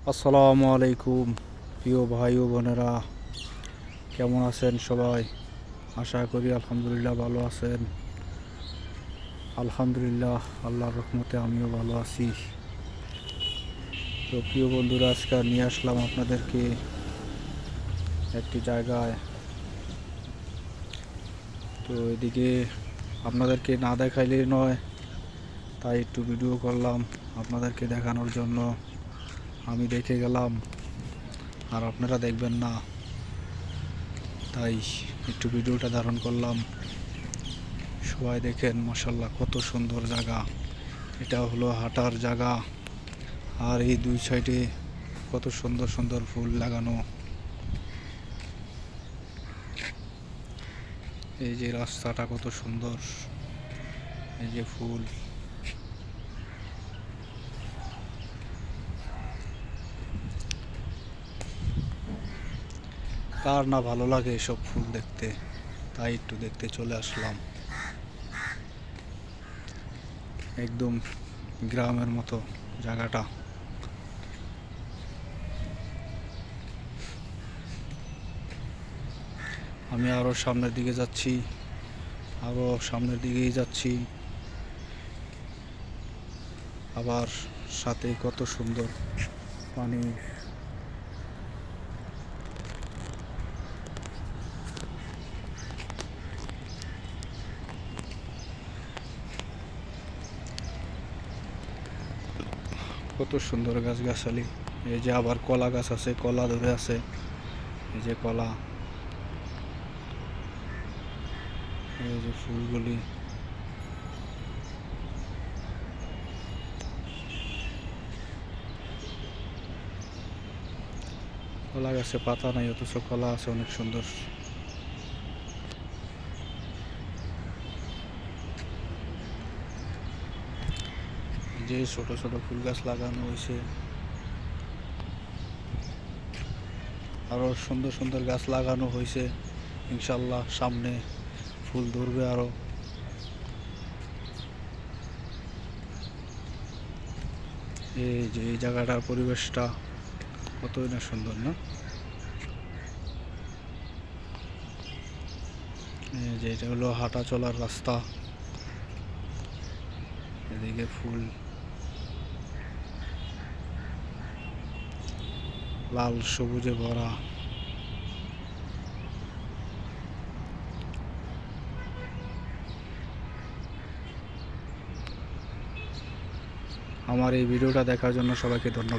আসসালামু আলাইকুম প্রিয় ভাই ও বোনেরা, কেমন আছেন সবাই? আশা করি আলহামদুলিল্লাহ ভালো আছেন। আলহামদুলিল্লাহ, আল্লাহর রহমতে আমিও ভালো আছি। তো প্রিয় বন্ধুরা, আজকে নিয়ে আসলাম আপনাদেরকে একটি জায়গায়। তো এদিকে আপনাদেরকে না দেখাইলেই নয়, তাই একটু ভিডিও করলাম আপনাদেরকে দেখানোর জন্য। আমি দেখে গেলাম আর আপনারা দেখবেন না, তাই একটু ভিডিওটা ধারণ করলাম। সবাই দেখেন, মাশাআল্লাহ কত সুন্দর জায়গা। এটা হলো হাঁটার জায়গা, আর এই দুই সাইডে কত সুন্দর সুন্দর ফুল লাগানো। এই যে রাস্তাটা কত সুন্দর, এই যে ফুল। কার না ভালো লাগে এসব ফুল দেখতে, তাই একটু দেখতে চলে আসলাম। একদম গ্রামের মতো জায়গাটা। আমি আরো সামনের দিকে যাচ্ছি, আরো সামনের দিকেই যাচ্ছি। আবার সাথে কত সুন্দর পানি। কত সুন্দর গাছগাছালি। এই যে আবার কলা গাছ আছে, কলা ধরে আছে। এই যে কলা, এই যে ফুলগুলি। কলা গাছে পাতা নাই, অথচ কলা আছে অনেক সুন্দর। যে ছোট ছোট ফুল গাছ লাগানো হয়েছে, আরো সুন্দর সুন্দর গাছ লাগানো হয়েছে। ইনশাল্লাহ সামনে ফুল ধরবে আরো। এই যে এই জায়গাটার পরিবেশটা কতই না সুন্দর, না? এই যে এটা হলো হাঁটা চলার রাস্তা। এদিকে ফুল লাল সবুজে ভরা। আমার এই ভিডিওটা দেখার জন্য সবাইকে ধন্যবাদ।